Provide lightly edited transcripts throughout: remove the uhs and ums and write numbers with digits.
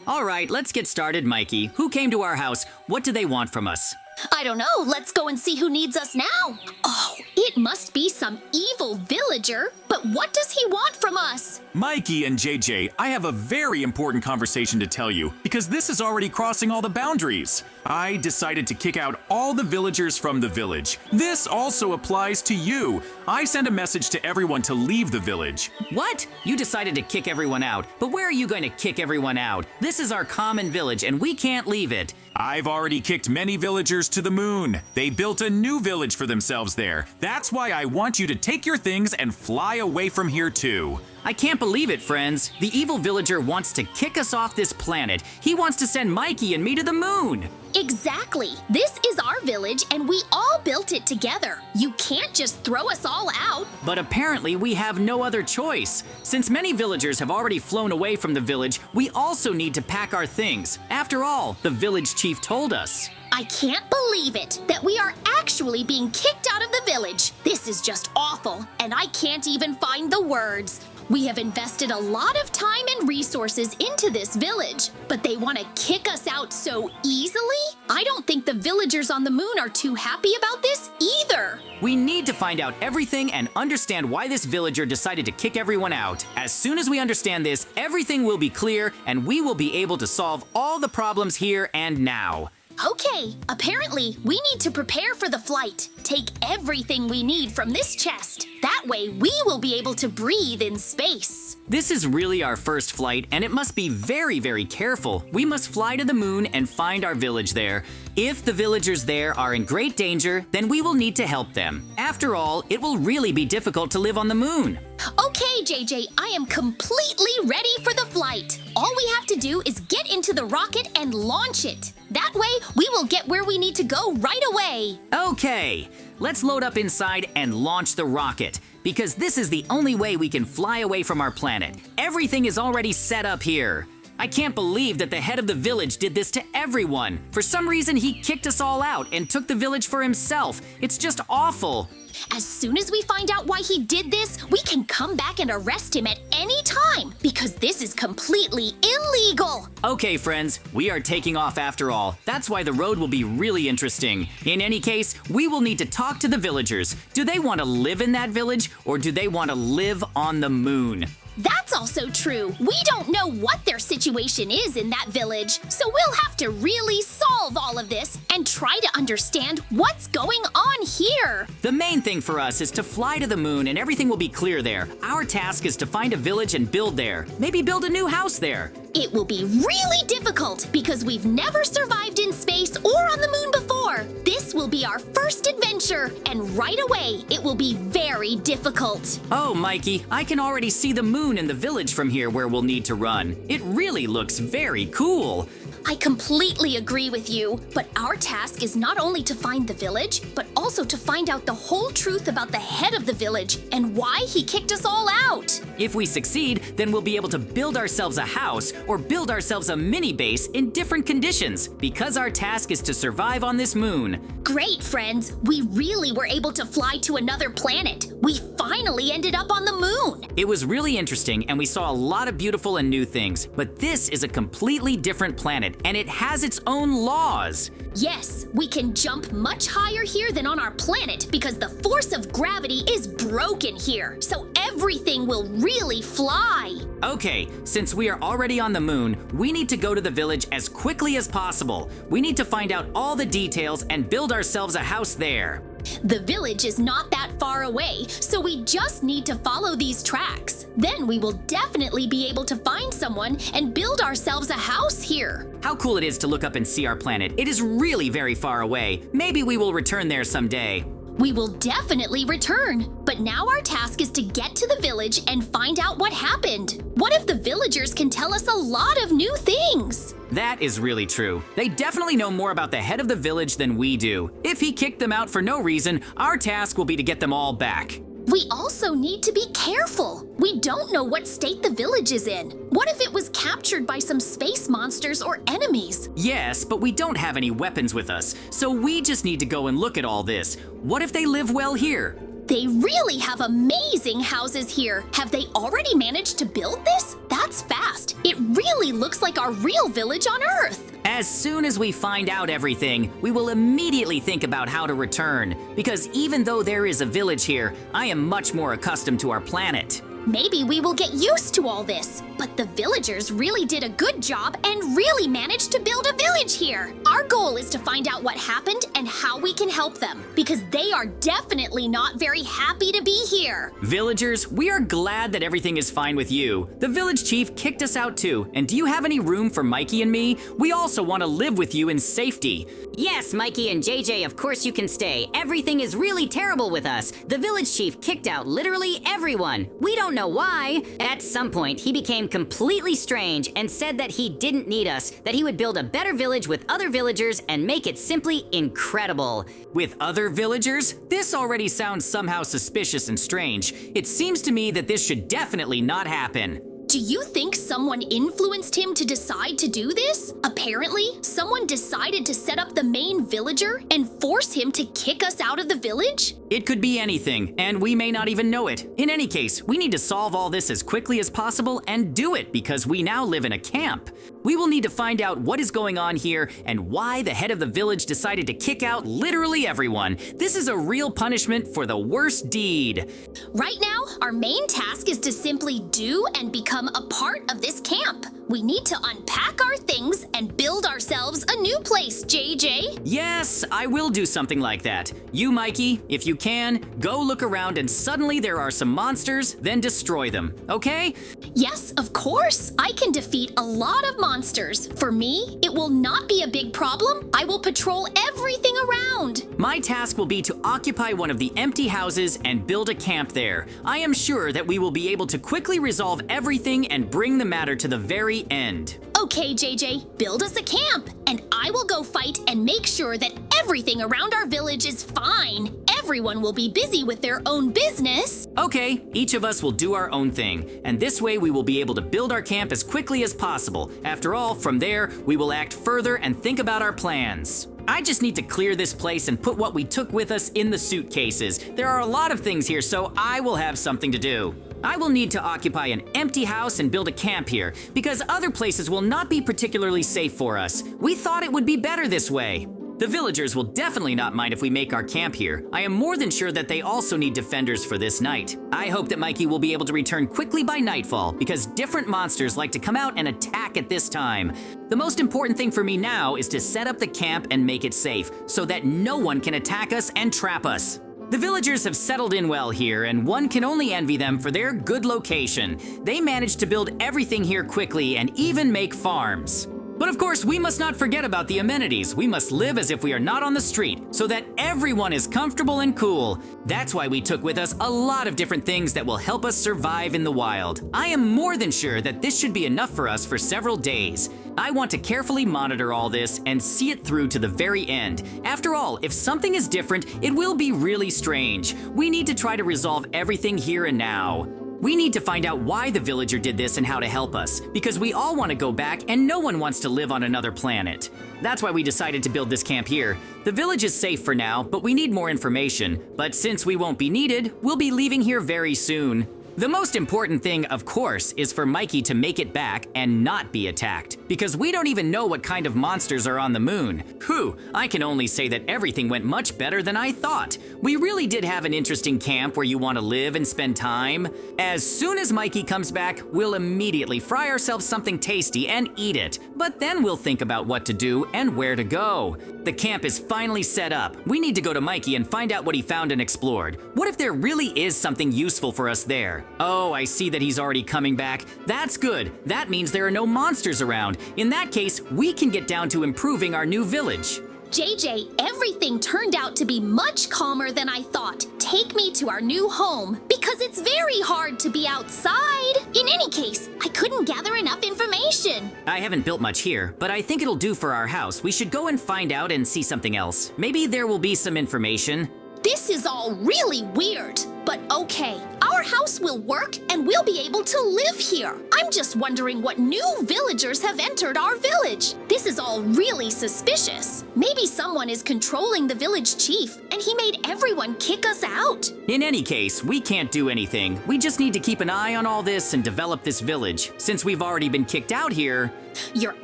All right, let's get started, Mikey. Who came to our house? What do they want from us? I don't know. Let's go and see who needs us now. Oh, it must be some evil villager. But what does he want from us? Mikey and JJ, I have a very important conversation to tell you because this is already crossing all the boundaries. I decided to kick out all the villagers from the village. This also applies to you. I sent a message to everyone to leave the village. What? You decided to kick everyone out, but where are you going to kick everyone out? This is our common village and we can't leave it. I've already kicked many villagers to the moon. They built a new village for themselves there. That's why I want you to take your things and fly away from here too. I can't believe it, friends. The evil villager wants to kick us off this planet. He wants to send Mikey and me to the moon. Exactly. This is our village and we all built it together. You can't just throw us all out. But apparently we have no other choice. Since many villagers have already flown away from the village, we also need to pack our things. After all, the village chief told us. I can't believe it, that we are actually being kicked out of the village. This is just awful, and I can't even find the words. We have invested a lot of time and resources into this village, but they want to kick us out so easily? I don't think the villagers on the moon are too happy about this either. We need to find out everything and understand why this villager decided to kick everyone out. As soon as we understand this, everything will be clear and we will be able to solve all the problems here and now. Okay, apparently we need to prepare for the flight. Take everything we need from this chest. That way we will be able to breathe in space. This is really our first flight and it must be very, very careful. We must fly to the moon and find our village there. If the villagers there are in great danger, then we will need to help them. After all, it will really be difficult to live on the moon. Okay, JJ, I am completely ready for the flight. All we have to do is get into the rocket and launch it. That way, we will get where we need to go right away. Okay, let's load up inside and launch the rocket, because this is the only way we can fly away from our planet. Everything is already set up here. I can't believe that the head of the village did this to everyone. For some reason, he kicked us all out and took the village for himself. It's just awful. As soon as we find out why he did this, we can come back and arrest him at any time, because this is completely illegal. Okay, friends, we are taking off after all. That's why the road will be really interesting. In any case, we will need to talk to the villagers. Do they want to live in that village, or do they want to live on the moon? That's also true. We don't know what their situation is in that village, so we'll have to really solve all of this and try to understand what's going on here. The main thing for us is to fly to the moon and everything will be clear there. Our task is to find a village and build there. Maybe build a new house there. It will be really difficult because we've never survived in space or on the moon before. This will be our first adventure, and right away, it will be very difficult. Oh, Mikey, I can already see the moon and the village from here where we'll need to run. It really looks very cool. I completely agree with you, but our task is not only to find the village, but also to find out the whole truth about the head of the village and why he kicked us all out. If we succeed, then we'll be able to build ourselves a house or build ourselves a mini base in different conditions, because our task is to survive on this moon. Great, friends! We really were able to fly to another planet. We finally ended up on the moon. It was really interesting and we saw a lot of beautiful and new things, but this is a completely different planet and it has its own laws. Yes, we can jump much higher here than on our planet because the force of gravity is broken here, so everything will really fly. Okay, since we are already on the moon, we need to go to the village as quickly as possible. We need to find out all the details and build ourselves a house there. The village is not that far away, so we just need to follow these tracks. Then we will definitely be able to find someone and build ourselves a house here. How cool it is to look up and see our planet. It is really very far away. Maybe we will return there someday. We will definitely return, but now our task is to get to the village and find out what happened. What if the villagers can tell us a lot of new things? That is really true. They definitely know more about the head of the village than we do. If he kicked them out for no reason, our task will be to get them all back. We also need to be careful. We don't know what state the village is in. What if it was captured by some space monsters or enemies? Yes, but we don't have any weapons with us, so we just need to go and look at all this. What if they live well here? They really have amazing houses here. Have they already managed to build this? That's fast. It really looks like our real village on Earth. As soon as we find out everything, we will immediately think about how to return. Because even though there is a village here, I am much more accustomed to our planet. Maybe we will get used to all this. But the villagers really did a good job and really managed to build a village here. Our goal is to find out what happened and how we can help them, because they are definitely not very happy to be here. Villagers, we are glad that everything is fine with you. The village chief kicked us out too, and do you have any room for Mikey and me? We also want to live with you in safety. Yes, Mikey and JJ, of course you can stay. Everything is really terrible with us. The village chief kicked out literally everyone. We don't know why. At some point, he became completely strange and said that he didn't need us, that he would build a better village with other villagers and make it simply incredible. With other villagers? This already sounds somehow suspicious and strange. It seems to me that this should definitely not happen. Do you think someone influenced him to decide to do this? Apparently, someone decided to set up the main villager and force him to kick us out of the village? It could be anything, and we may not even know it. In any case, we need to solve all this as quickly as possible and do it because we now live in a camp. We will need to find out what is going on here and why the head of the village decided to kick out literally everyone. This is a real punishment for the worst deed. Right now, our main task is to simply do and become a part of this camp. We need to unpack our things and build ourselves a new place, JJ. Yes, I will do something like that. You, Mikey, if you can, go look around and suddenly there are some monsters, then destroy them, okay? Yes, of course. I can defeat a lot of monsters. For me, it will not be a big problem. I will patrol everything around. My task will be to occupy one of the empty houses and build a camp there. I am sure that we will be able to quickly resolve everything and bring the matter to the very end. Okay, JJ, build us a camp, and I will go fight and make sure that everything around our village is fine. Everyone will be busy with their own business. Okay, each of us will do our own thing, and this way we will be able to build our camp as quickly as possible. After all, from there, we will act further and think about our plans. I just need to clear this place and put what we took with us in the suitcases. There are a lot of things here, so I will have something to do. I will need to occupy an empty house and build a camp here, because other places will not be particularly safe for us. We thought it would be better this way. The villagers will definitely not mind if we make our camp here. I am more than sure that they also need defenders for this night. I hope that Mikey will be able to return quickly by nightfall, because different monsters like to come out and attack at this time. The most important thing for me now is to set up the camp and make it safe, so that no one can attack us and trap us. The villagers have settled in well here, and one can only envy them for their good location. They managed to build everything here quickly and even make farms. But of course, we must not forget about the amenities. We must live as if we are not on the street, so that everyone is comfortable and cool. That's why we took with us a lot of different things that will help us survive in the wild. I am more than sure that this should be enough for us for several days. I want to carefully monitor all this and see it through to the very end. After all, if something is different, it will be really strange. We need to try to resolve everything here and now. We need to find out why the villager did this and how to help us, because we all want to go back and no one wants to live on another planet. That's why we decided to build this camp here. The village is safe for now, but we need more information. But since we won't be needed, we'll be leaving here very soon. The most important thing, of course, is for Mikey to make it back and not be attacked, because we don't even know what kind of monsters are on the moon. Whew, I can only say that everything went much better than I thought. We really did have an interesting camp where you want to live and spend time. As soon as Mikey comes back, we'll immediately fry ourselves something tasty and eat it, but then we'll think about what to do and where to go. The camp is finally set up. We need to go to Mikey and find out what he found and explored. What if there really is something useful for us there? Oh, I see that he's already coming back. That's good. That means there are no monsters around. In that case, we can get down to improving our new village. JJ, everything turned out to be much calmer than I thought. Take me to our new home, because it's very hard to be outside. In any case, I couldn't gather enough information. I haven't built much here, but I think it'll do for our house. We should go and find out and see something else. Maybe there will be some information. This is all really weird, but okay. Our our house will work and we'll be able to live here. I'm just wondering what new villagers have entered our village. This is all really suspicious. Maybe someone is controlling the village chief and he made everyone kick us out. In any case, we can't do anything. We just need to keep an eye on all this and develop this village. Since we've already been kicked out here, You're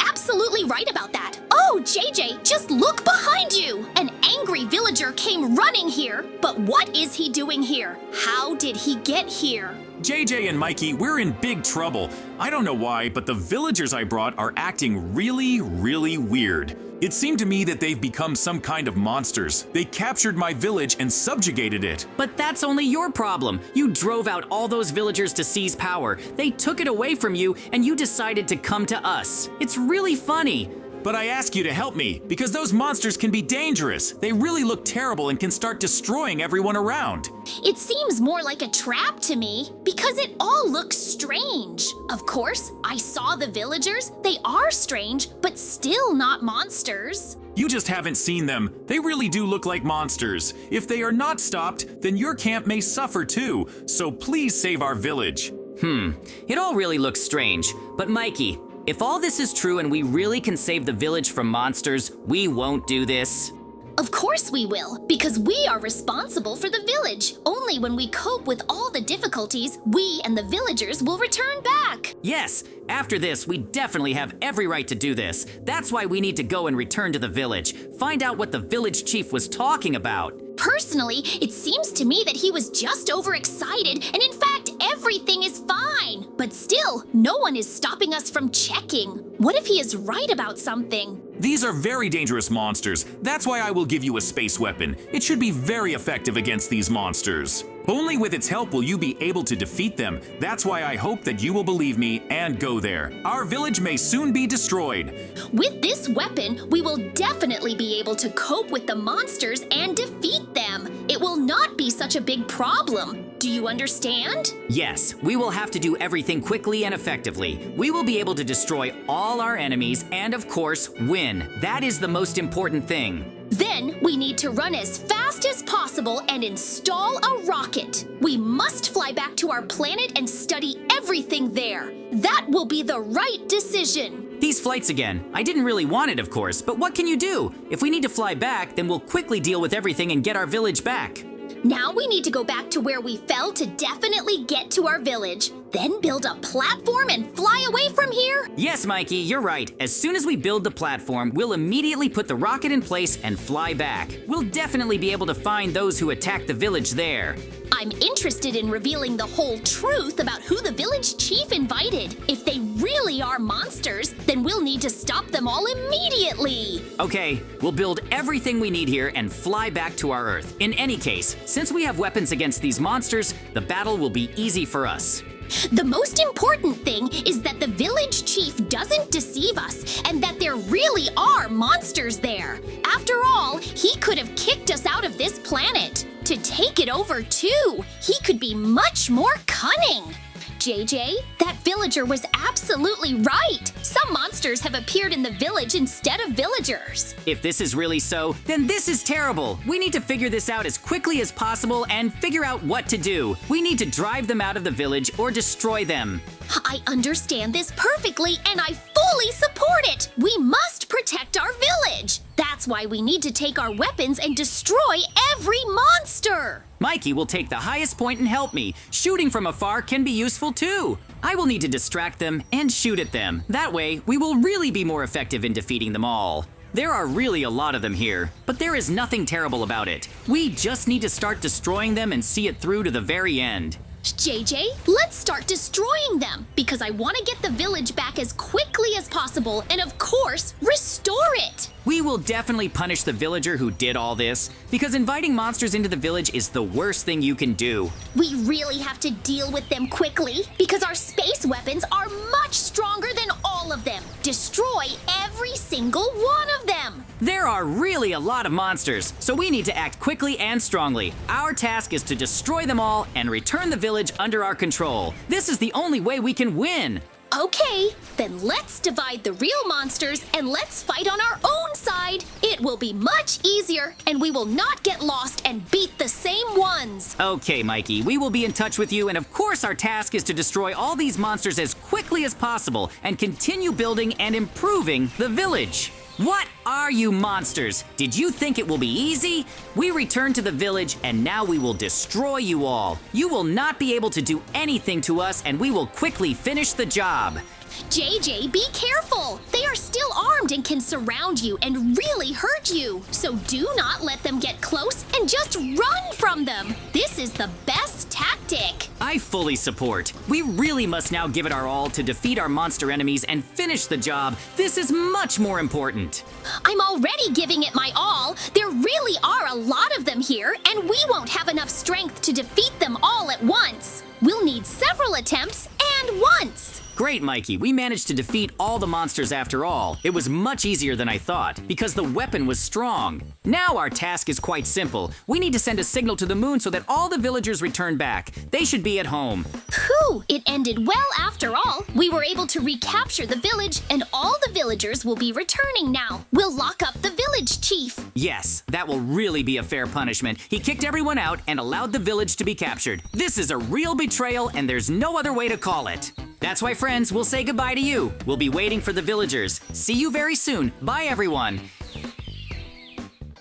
absolutely right about that. Oh, JJ, just look behind you! An angry villager came running here. But what is he doing here? How did he get here? JJ and Mikey, we're in big trouble. I don't know why, but the villagers I brought are acting really weird. It seemed to me that they've become some kind of monsters. They captured my village and subjugated it. but that's only your problem. You drove out all those villagers to seize power. They took it away from you and you decided to come to us. It's really funny. But I ask you to help me, because those monsters can be dangerous. They really look terrible and can start destroying everyone around. It seems more like a trap to me because it all looks strange. Of course, I saw the villagers. They are strange, but still not monsters. You just haven't seen them. They really do look like monsters. If they are not stopped, then your camp may suffer too. So please save our village. It all really looks strange. But Mikey, if all this is true and we really can save the village from monsters, we won't do this. Of course we will, because we are responsible for the village. Only when we cope with all the difficulties, we and the villagers will return back. Yes, after this, we definitely have every right to do this. That's why we need to go and return to the village. Find out what the village chief was talking about. Personally, it seems to me that he was just overexcited, and in fact, everything is fine. But still, no one is stopping us from checking. What if he is right about something? These are very dangerous monsters. That's why I will give you a space weapon. It should be very effective against these monsters. Only with its help will you be able to defeat them. That's why I hope that you will believe me and go there. Our village may soon be destroyed. With this weapon, we will definitely be able to cope with the monsters and defeat them. It will not be such a big problem. Do you understand? Yes, we will have to do everything quickly and effectively. We will be able to destroy all our enemies and, of course, win. That is the most important thing. Then we need to run as fast as possible and install a rocket. We must fly back to our planet and study everything there. That will be the right decision. These flights again. I didn't really want it, of course, but what can you do? If we need to fly back, then we'll quickly deal with everything and get our village back. Now we need to go back to where we fell to definitely get to our village. Then build a platform and fly away from here? Yes, Mikey, you're right. As soon as we build the platform, we'll immediately put the rocket in place and fly back. We'll definitely be able to find those who attacked the village there. I'm interested in revealing the whole truth about who the village chief invited. If they really are monsters, then we'll need to stop them all immediately. Okay, we'll build everything we need here and fly back to our Earth. In any case, since we have weapons against these monsters, the battle will be easy for us. The most important thing is that the village chief doesn't deceive us and that there really are monsters there. After all, he could have kicked us out of this planet. To take it over too, he could be much more cunning. JJ, that villager was absolutely right. Some monsters have appeared in the village instead of villagers. If this is really so, then this is terrible. We need to figure this out as quickly as possible and figure out what to do. We need to drive them out of the village or destroy them. I understand this perfectly and I fully support it. We must protect our village. That's why we need to take our weapons and destroy every monster. Mikey will take the highest point and help me. Shooting from afar can be useful too. I will need to distract them and shoot at them. That way, we will really be more effective in defeating them all. There are really a lot of them here, but there is nothing terrible about it. We just need to start destroying them and see it through to the very end. JJ, let's start destroying them because I want to get the village back as quickly as possible and, of course, restore it. We will definitely punish the villager who did all this, because inviting monsters into the village is the worst thing you can do. We really have to deal with them quickly because our space weapons are much stronger than all of them. Destroy every single one of them. There are really a lot of monsters, so we need to act quickly and strongly. Our task is to destroy them all and return the village under our control. This is the only way we can win. Okay, then let's divide the real monsters and let's fight on our own side. It will be much easier, and we will not get lost and beat the same ones. Okay, Mikey, we will be in touch with you, and of course our task is to destroy all these monsters as quickly as possible and continue building and improving the village. What are you monsters? Did you think it will be easy? We return to the village and now we will destroy you all. You will not be able to do anything to us and we will quickly finish the job. JJ, be careful! They are still armed and can surround you and really hurt you. So do not let them get close and just run from them. This is the best tactic. I fully support. We really must now give it our all to defeat our monster enemies and finish the job. This is much more important. I'm already giving it my all. There really are a lot of them here, and we won't have enough strength to defeat them all at once. We'll need several attempts and once. Great, Mikey. We managed to defeat all the monsters after all. It was much easier than I thought, because the weapon was strong. Now our task is quite simple. We need to send a signal to the moon so that all the villagers return back. They should be at home. Phew! It ended well after all. We were able to recapture the village, and all the villagers will be returning now. We'll lock up the village chief. Yes, that will really be a fair punishment. He kicked everyone out and allowed the village to be captured. This is a real betrayal, and there's no other way to call it. That's why, friends, we'll say goodbye to you. We'll be waiting for the villagers. See you very soon. Bye, everyone.